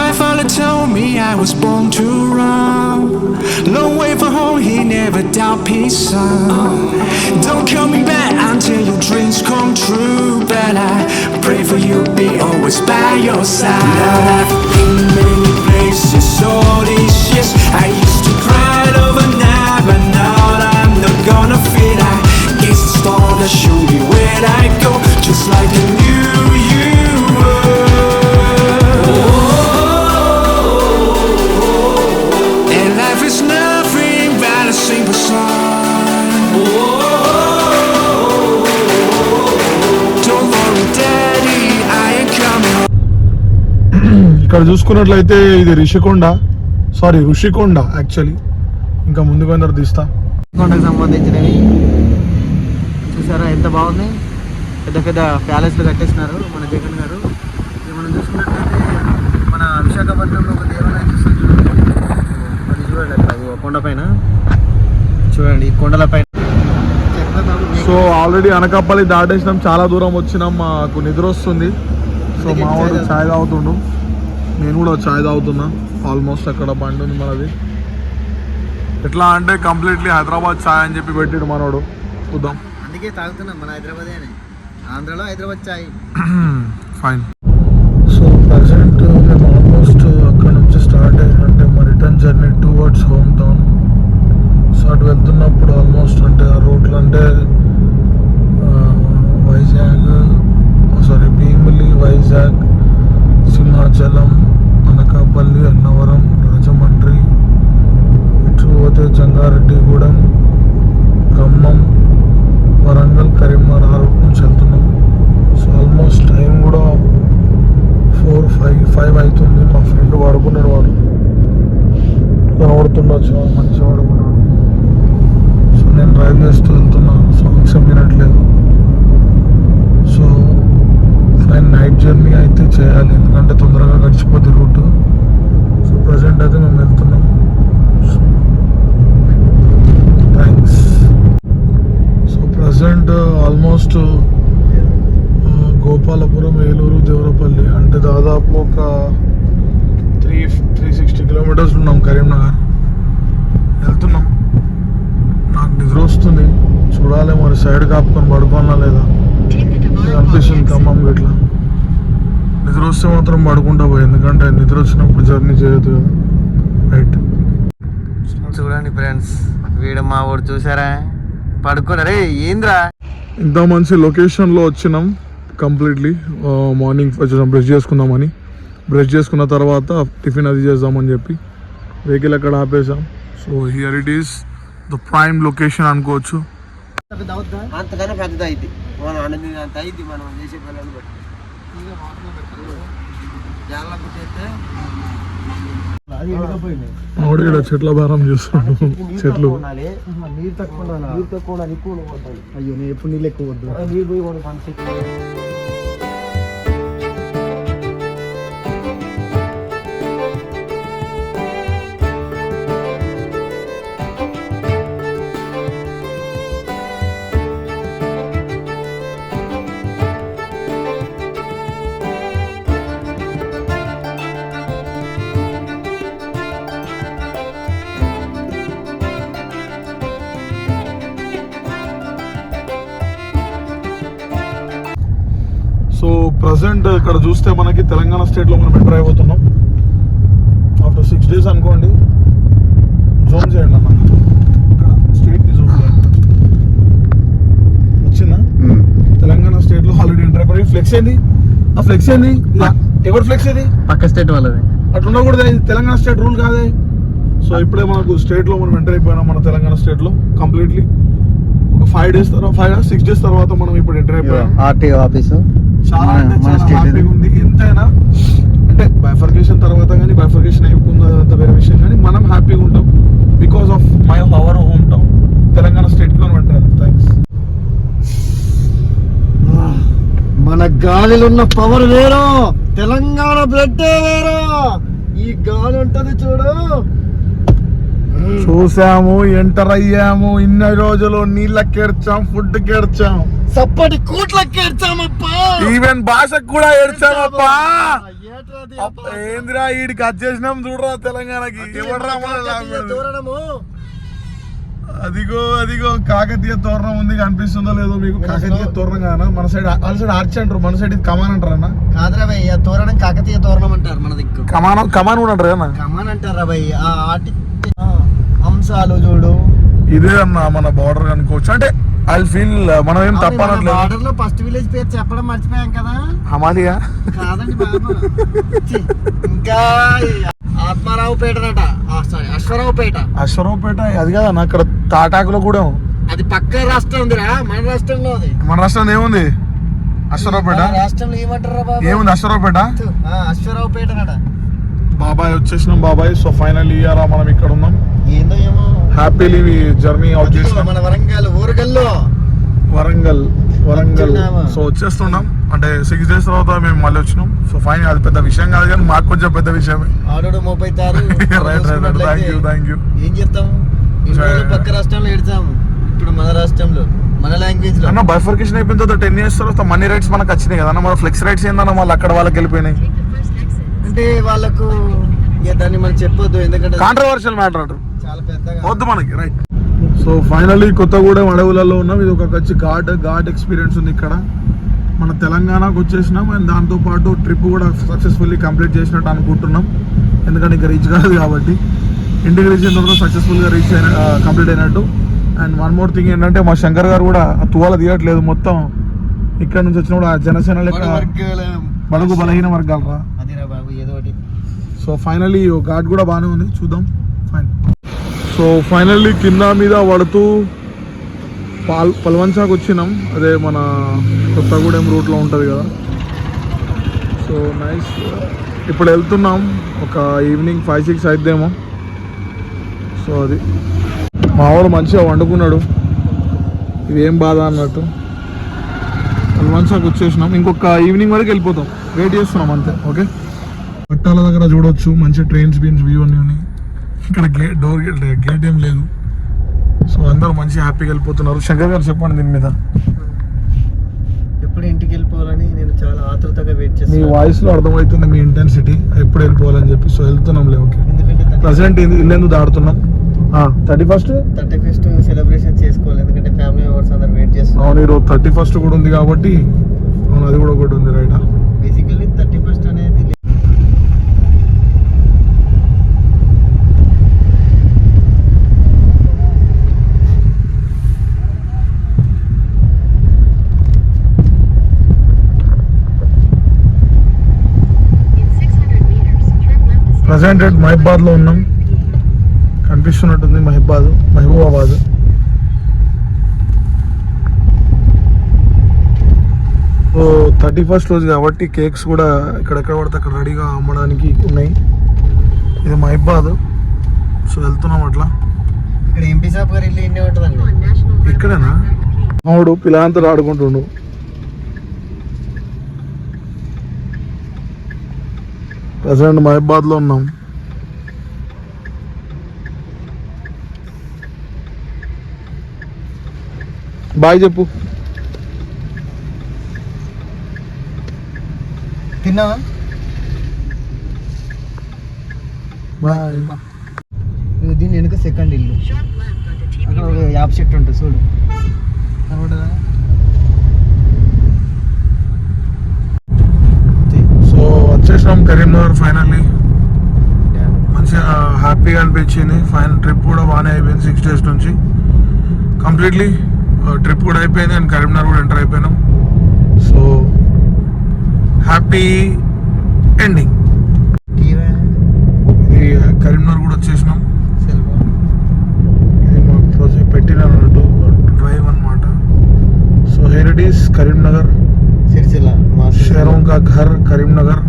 My father told me I was born to run. Long way from home, he never doubt peace, son. Don't call me back until your dreams come true. But I pray for you, be always by your side. Now I've been many places all these years. I used to cry overnight, but now I'm not gonna fit. I guess the stars that show me where I go, just like I knew you were. ఇక్కడ చూసుకున్నట్లయితే ఇది Rushikonda actually. ఇంకా ముందుకు అందరు తీస్తా. కొండకు సంబంధించినవి చూసారా ఎంత బాగుంది. పెద్ద పెద్ద ప్యాలెస్లు కట్టేసినారు మన జగన్ గారు. మనం చూసుకున్నట్లయితే మన విశాఖపట్నంలో ఒక దేవాలయం చూస్తుంది. అది చూడండి అట్లా కొండపైన చూడండి, ఈ కొండలపైన. సో ఆల్రెడీ అనకాపల్లి దాటేసినాం, చాలా దూరం వచ్చినాం. మాకు నిద్ర వస్తుంది. సో మా వాడు ఛాయ్ తాగుతుండు, నేను కూడా ఛాయ్ తాగుతున్నా. ఆల్మోస్ట్ అక్కడ బండి ఉంది మనది. ఎట్లా అంటే కంప్లీట్లీ హైదరాబాద్ ఛాయ్ అని చెప్పి పెట్టాడు మనోడు. చూద్దాం, అందుకే తాగుతున్నాం. మన హైదరాబాదే అని, ఆంధ్రలో హైదరాబాద్ ఛాయ్. ఫైన్. సో ప్రజెంట్ మేము ఆల్మోస్ట్ అక్కడ నుంచి స్టార్ట్ అయ్యి అంటే మా return journey towards home town. So అటు వెళ్తున్నప్పుడు ఆల్మోస్ట్ అంటే ఆ రూట్లు అంటే భీమిలి, వైజాగ్, సింహాచలం, అనకాపల్లి, అన్నవరం, రాజమండ్రి, చాలా మంచిగా పడుకున్నాడు. సో నేను డ్రైవ్ చేస్తూ వెళ్తున్నాను, సాంగ్స్ ఏం వినట్లేదు. సో ఫైన్ నైట్ జర్నీ అయితే చేయాలి, ఎందుకంటే తొందరగా గడిచిపోద్ది రూట్. సో ప్రజెంట్ అయితే మేము వెళ్తున్నాం. Thanks. So present almost Gopalapuram, Eluru, Devarapalli అంటే దాదాపు ఒక 360 కిలోమీటర్స్ ఉన్నాం కరీంనగర్. వెళ్తున్నాం. నాకు నిద్ర వస్తుంది, చూడాలి మరి సైడ్ కాపుకొని పడుకోవాలా లేదా అనిపిస్తుంది. ఖమ్మం ఇట్లా నిద్ర వస్తే మాత్రం పడుకుంటా పోయి, ఎందుకంటే నిద్ర వచ్చినప్పుడు జర్నీ చేయొద్దు కదా. రైట్. చూడండి ఫ్రెండ్స్, వీడు మా ఊరు చూసారా పడుకోడా రే ఏంద్రా. ఇంత మంచి లొకేషన్లో వచ్చినాం. కంప్లీట్లీ మార్నింగ్ వచ్చేసాం బ్రష్ చేసుకుందామని. బ్రష్ చేసుకున్న తర్వాత టిఫిన్ అది చేద్దామని చెప్పి వెహికల్ అక్కడ ఆపేసాం. So here it is the prime location అనుకోవచ్చు. అంతకన్నా పెద్దది అయింది మనం అనేది, అంత అయింది మనం చేసే పిల్లలు బట్టి. ఆవిడ ఇక్కడ చెట్ల భారం చేస్తాడు. చెట్లు నీరు తక్కువ అయ్యో నేను ఎప్పుడు నీళ్ళు ఎక్కువ వద్దు నీరు పోయి. సో ప్రజెంట్ ఇక్కడ చూస్తే మనకి తెలంగాణ స్టేట్లో మనం ఎంటర్ అయిపోతున్నాం. ఆఫ్టర్ 6 days అనుకోండి. జోన్ చేయండి అన్న, ఇక్కడ స్టేట్ని జోన్ చేయండి. వచ్చిందా? తెలంగాణ స్టేట్లో ఆల్రెడీ ఎంటర్ అయిపోయి. ఫ్లెక్స్ ఏంది? ఆ ఫ్లెక్స్ ఏంది? ఎవరు ఫ్లెక్స్ ఇది? పక్క స్టేట్ వాళ్ళది. అట్లా ఉండకూడదు, తెలంగాణ స్టేట్ రూల్ కాదే. సో ఇప్పుడే మనకు స్టేట్లో మనం ఎంటర్ అయిపోయినాం, మన తెలంగాణ స్టేట్లో కంప్లీట్లీ. ఒక 5 days తర్వాత 6 days తర్వాత మనం ఇప్పుడు ఎంటర్ అయిపోయాం. ఆర్టీఓ ఆఫీసు చాలా అంటే చాలా హ్యాపీగా ఉంది. ఎంతైనా అంటే బైఫర్కేషన్ తర్వాత కానీ బైఫర్కేషన్ అయిపోయింది అదంతా వేరే విషయం, కానీ మనం హ్యాపీగా ఉంటాం because of our home town Telangana స్టేట్కి మనం ఎంటర్ అయ్యాం. థ్యాంక్స్. మన గాలిలో ఉన్న పవర్ వేరు, తెలంగాణ బ్లడ్ వేరు. ఈ గాలి ఉంటది చూడు. చూసాము, ఎంటర్ అయ్యాము. ఇన్ని రోజులు నీళ్ళకి ఏడ్చాం, ఫుడ్ కి ఏడ్చాం, సప్పటి కూట్లకి ఏడ్చామప్పా, ఈవెన్ భాషకు కూడా ఏడ్చామప్పా. ఏంద్రా ఈడికి వచ్చేసినాం చూడరా తెలంగాణకి. ఎవడరా అదిగో అదిగో కాకతీయ తోరణం ఉంది, కనిపిస్తుందో లేదో మీకు? కాకతీయ తోరణం కాదా? మన సైడ్ వాళ్ళ సైడ్ ఆర్చ్ అంటారు, మన సైడ్ ఇది కమాన్ అంటారు అన్న. కాదురా భయ్, ఆ తోరణం కాకతీయ తోరణం అంటారు మన దిక్కు. కమాన్ కూడా అంటారు అన్న. కమాన్ అంటారా భయ్. ఆ ఆటి అంశాలు చూడు. ఇదే అన్న మన బార్డర్ అనుకోవచ్చు. అంటే ఐ ఫీల్ మనం ఏం తప్పనట్లేదు. బార్డర్ లో ఫస్ట్ విలేజ్ పేరు చెప్పడం మర్చిపోయాం కదా. హమాలియా కాదండి బాబు, ఇంకా ఆత్మారావుపేట అట. సారీ, అశ్వరావుపేట. అది కదా అన్న, అక్కడ తాటాకులో కూడా అది పక్క రాష్ట్రం ఉందిరా, మన రాష్ట్రంలో అది. మన రాష్ట్రంలో ఏముంది? అశ్వరావుపేట రాష్ట్రంలో ఏమంటారా బాబు? ఏముంది అశ్వరావుపేట? అశ్వరావుపేట అట. బాబాయ్ వచ్చేసినాం బాబాయ్. సో ఫైనల్ ఇయర్ మనం ఇక్కడ ఉన్నాం. ఏందో ఏమో హ్యాపీలీ జర్నీ అవుట్ చేసినాం. మన వరంగల్. సో వచ్చేస్తున్నాం. అంటే 6 days తర్వాత మేము మళ్ళీ వచ్చినాం. సో ఫైన్, అది పెద్ద విషయం కాదు కానీ మాకు కొంచెం పెద్ద విషయమే. Thank you. ఏం చేస్తాము, పక్క రాష్ట్రంలో ఏడ్చాము, ఇప్పుడు మన రాష్ట్రంలో మన లాంగ్వేజ్ లో. అన్న బైఫర్కేషన్ అయిపోయిన తర్వాత 10 years తర్వాత మనీ రైట్స్ మనకు వచ్చినాయి కదా. మన ఫ్లెక్స్ రైట్స్ ఏందన్న వాళ్ళు అక్కడ వాళ్ళకి వెళ్ళిపోయినాయి. అంటే వాళ్ళకు దాన్ని మనం చెప్పొద్దు, ఎందుకంటే కాంట్రవర్షియల్ మ్యాటర్ అంటారు, చాలా పెద్దగా వద్దు మనకి. రైట్. సో ఫైనల్లీ కొత్తగూడెం అడవులలో ఉన్నాం. ఇది ఒక వచ్చి ఘాట్ ఎక్స్పీరియన్స్ ఉంది ఇక్కడ. మన తెలంగాణకు వచ్చేసినాం అండ్ దాంతోపాటు ట్రిప్ కూడా సక్సెస్ఫుల్లీ కంప్లీట్ చేసినట్టు అనుకుంటున్నాం, ఎందుకంటే ఇంకా రీచ్ కాదు కాబట్టి. ఇంటికి రీచ్ అయిన తర్వాత సక్సెస్ఫుల్గా కంప్లీట్ అయినట్టు. అండ్ వన్ మోర్ థింగ్ ఏంటంటే మా శంకర్ గారు కూడా తువాల తీయట్లేదు. మొత్తం ఇక్కడ నుంచి వచ్చినప్పుడు ఆ జనసేన లెక్క బడుగు బలహీన వర్గాలు రా. సో ఫైనల్లీ ఘాట్ కూడా బాగానే ఉంది, చూద్దాం. ఫైన్. సో ఫైనల్లీ కింద మీద పడుతూ పల్వంచాకు వచ్చినాం. అదే మన కొత్తగూడెం రూట్లో ఉంటుంది కదా. So nice. ఇప్పుడు వెళ్తున్నాం, ఒక ఈవినింగ్ 5-6 అయిద్దేమో. సో సో అది మా వాడు మంచిగా వండుకున్నాడు, ఇదేం బాధ అన్నట్టు. మంచిగా వచ్చేసినాం, ఇంకొక ఈవినింగ్ వరకు వెళ్ళిపోతాం, వెయిట్ చేస్తున్నాం అంతే. ఓకే, పట్టాల దగ్గర చూడవచ్చు మంచి ట్రైన్స్ బీన్స్ వ్యూ అన్నీ. ఇక్కడ గేట్ ఏం లేదు. సో అందరూ మంచి హ్యాపీగా వెళ్ళిపోతున్నారు. శంకర్ గారు చెప్పండి దీని మీద. ఎప్పుడు ఇంటికి వెళ్ళిపోవాలని నేను చాలా ఆతృతగా వెయిట్ మీ చేస్తాను. వాయిస్ లో అర్థమవుతుంది మీ ఇంటెన్సిటీ, ఎప్పుడు వెళ్ళిపోవాలని చెప్పి. సో వెళ్తున్నాంలే. ఓకే, ఎందుకంటే ప్రజెంట్ ఇల్లు దాడుతున్నాం. 31st సెలబ్రేషన్ చేసుకోవాలి, ఎందుకంటే ఫ్యామిలీ మెంబర్స్ అందరు వెయిట్ చేస్తున్నారు. అవును, ఈరోజు 31st కూడా ఉంది కాబట్టి. అవును, అది కూడా ఒకటి ఉంది రైట్. బేసికల్లీ 31st అనేది ప్రజెంట్ మహిబాద్ లో ఉన్నాం, కనిపిస్తున్నట్టుంది మహబూబాబాద్. సో 31st రోజు కాబట్టి కేక్స్ కూడా ఎక్కడెక్కడ పడితే అక్కడ రెడీగా అమ్మడానికి ఉన్నాయి. ఇది మహిబాద్. సో వెళ్తున్నాం అట్లా. ఇక్కడ ఎంపీ సాబ్ గారు ఇల్లు ఎన్ని ఉంటుందండి? ఇక్కడేనా? మావాడు పిల్లలంతా ఆడుకుంటుండు. ప్రజెంట్ మహిబాద్ లో ఉన్నాం. బాయ్ చెప్పు. తిన్నావా? బాయ్. దీని వెనుక సెకండ్ ఇల్లు, అక్కడ ఒక యాప్ చెట్టు ఉంటుంది చూడు, కనబడదా? సో వచ్చేసినాం కరీంనగర్ ఫైనల్లీ. మంచిగా హ్యాపీగా అనిపించింది. ఫైనల్ ట్రిప్ కూడా బాగానే అయిపోయింది. 6 days నుంచి కంప్లీట్లీ ట్రిప్ కూడా అయిపోయింది అండ్ కరీంనగర్ కూడా ఎంటర్ అయిపోయినాం. So happy ending. ఇది కరీంనగర్ కూడా వచ్చేసినాం. ఇది మా రోజు పెట్టిన డ్రైవ్ అనమాట. So here it is Karimnagar, Sircilla, షేరోं का घर కరీంనగర్.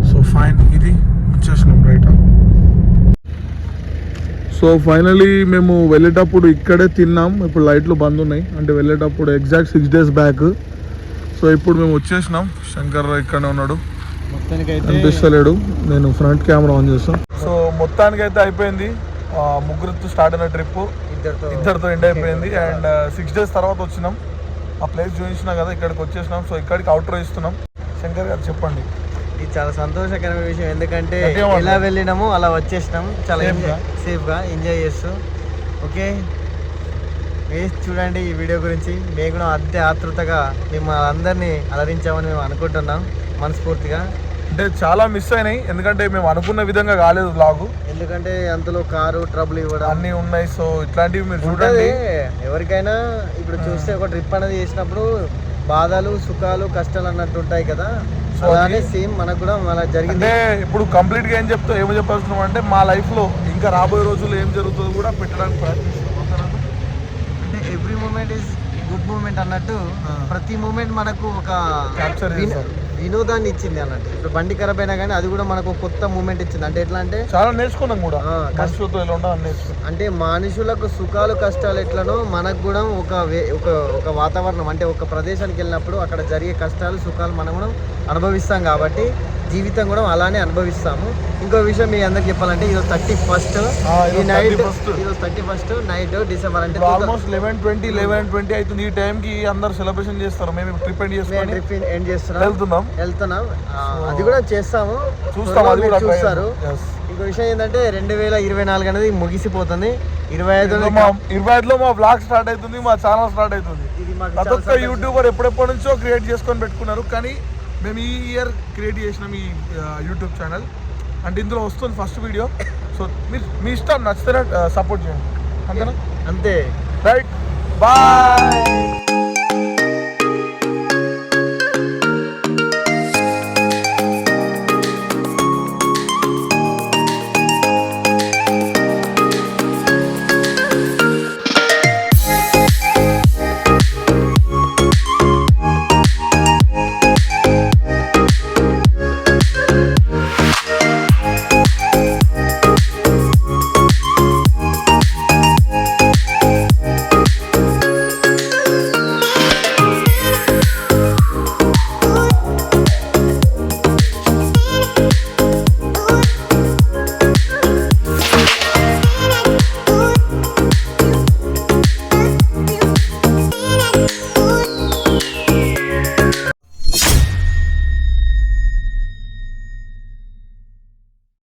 సో ఫైన్, ఇది వచ్చేసినాం రైట్. సో ఫైనలీ మేము వెళ్ళేటప్పుడు ఇక్కడే తిన్నాం. ఇప్పుడు లైట్లు బంద్ ఉన్నాయి, అంటే వెళ్ళేటప్పుడు ఎగ్జాక్ట్ 6 days బ్యాక్. సో ఇప్పుడు మేము వచ్చేసినాం. శంకర్ ఇక్కడనే ఉన్నాడు, కనిపిస్తలేడు. నేను ఫ్రంట్ కెమెరా ఆన్ చేస్తాను. సో మొత్తానికి అయితే అయిపోయింది. ముగ్గురితో స్టార్ట్ అయిన ట్రిప్ ఇద్దరితో ఎండ్ అయిపోయింది. అండ్ 6 days తర్వాత వచ్చినాం. ఆ ప్లేస్ చూపించినా కదా, ఇక్కడికి వచ్చేసినాం. సో ఇక్కడికి అవుట్రో ఇస్తున్నాం. శంకర్ గారు చెప్పండి. ఇది చాలా సంతోషకరమైన విషయం, ఎందుకంటే ఎలా వెళ్ళినామో అలా వచ్చేసినాం, చాలా సేఫ్గా ఎంజాయ్ చేస్తూ. ఓకే, వేసి చూడండి ఈ వీడియో గురించి. మేము కూడా అంతే ఆతృతగా మేము అందరినీ అలరించామని మేము అనుకుంటున్నాం మనస్ఫూర్తిగా. అంటే చాలా మిస్ అయినాయి, ఎందుకంటే మేము అనుకున్న విధంగా కాలేదు బ్లాగు. ఎందుకంటే అందులో కారు ట్రబుల్ ఇవ్వడం అన్నీ ఉన్నాయి. సో ఇట్లాంటివి మీరు చూడండి. ఎవరికైనా ఇప్పుడు చూస్తే ఒక ట్రిప్ అనేది చేసినప్పుడు బాధలు సుఖాలు కష్టాలు అన్నట్టు ఉంటాయి కదా, అలానే సేమ్ మనకు కూడా అలా జరిగింది. అంటే ఇప్పుడు కంప్లీట్ గా ఏమో చెప్పాల్సిన అంటే మా లైఫ్ లో ఇంకా రాబోయే రోజుల్లో ఏం జరుగుతుందో కూడా పెట్టడానికి ప్రయత్నిస్తున్నాం. అంటే every moment is good moment అన్నట్టు, ప్రతి మూమెంట్ మనకు ఒక క్యాప్చర్ వినోదాన్ని ఇచ్చింది అన్నట్టు. ఇప్పుడు బండి ఖరాబ్ అయినా కానీ అది కూడా మనకు కొత్త మూమెంట్ ఇచ్చింది. అంటే ఎట్లా అంటే చాలా నేర్చుకున్నాం కూడా, కష్టంతో ఎలా ఉండాలని నేర్చుకున్నాం. అంటే మనుషులకు సుఖాలు కష్టాలు ఎట్లనో మనకు కూడా ఒక వాతావరణం, అంటే ఒక ప్రదేశానికి వెళ్ళినప్పుడు అక్కడ జరిగే కష్టాలు సుఖాలు మనం కూడా అనుభవిస్తాం. కాబట్టి జీవితం కూడా అలానే అనుభవిస్తాము. ఇంకో విషయం మీ అందరికి చెప్పాలంటే ఈరోజు 31st ఈ నైట్, ఈరోజు 31st నైట్ డిసెంబర్, అంటే ఆల్మోస్ట్ 11:20 అవుతుంది. ఈ టైం కి అందరు సెలబ్రేషన్ చేస్తారు. మేము ట్రిప్ ఎండ్ చేస్తున్నాం. వెళ్తున్నాం, అది కూడా చేస్తాము, చూస్తారు. ఇంకో విషయం ఏంటంటే 2024 అనేది ముగిసిపోతుంది. 25లో మా బ్లాగ్ స్టార్ట్ అవుతుంది, మా ఛానల్ స్టార్ట్ అవుతుంది. ప్రతి ఒక్క యూట్యూబర్ ఎప్పుడెప్పటి నుంచో క్రియేట్ చేసుకొని పెట్టుకున్నారు, కానీ మేము ఈ ఇయర్ క్రియేట్ చేసినాం ఈ యూట్యూబ్ ఛానల్. అంటే ఇందులో వస్తుంది ఫస్ట్ వీడియో. సో మీరు మీ ఇష్టం, నచ్చితే సపోర్ట్ చేయండి, అంతేనా? అంతే, రైట్, బాయ్.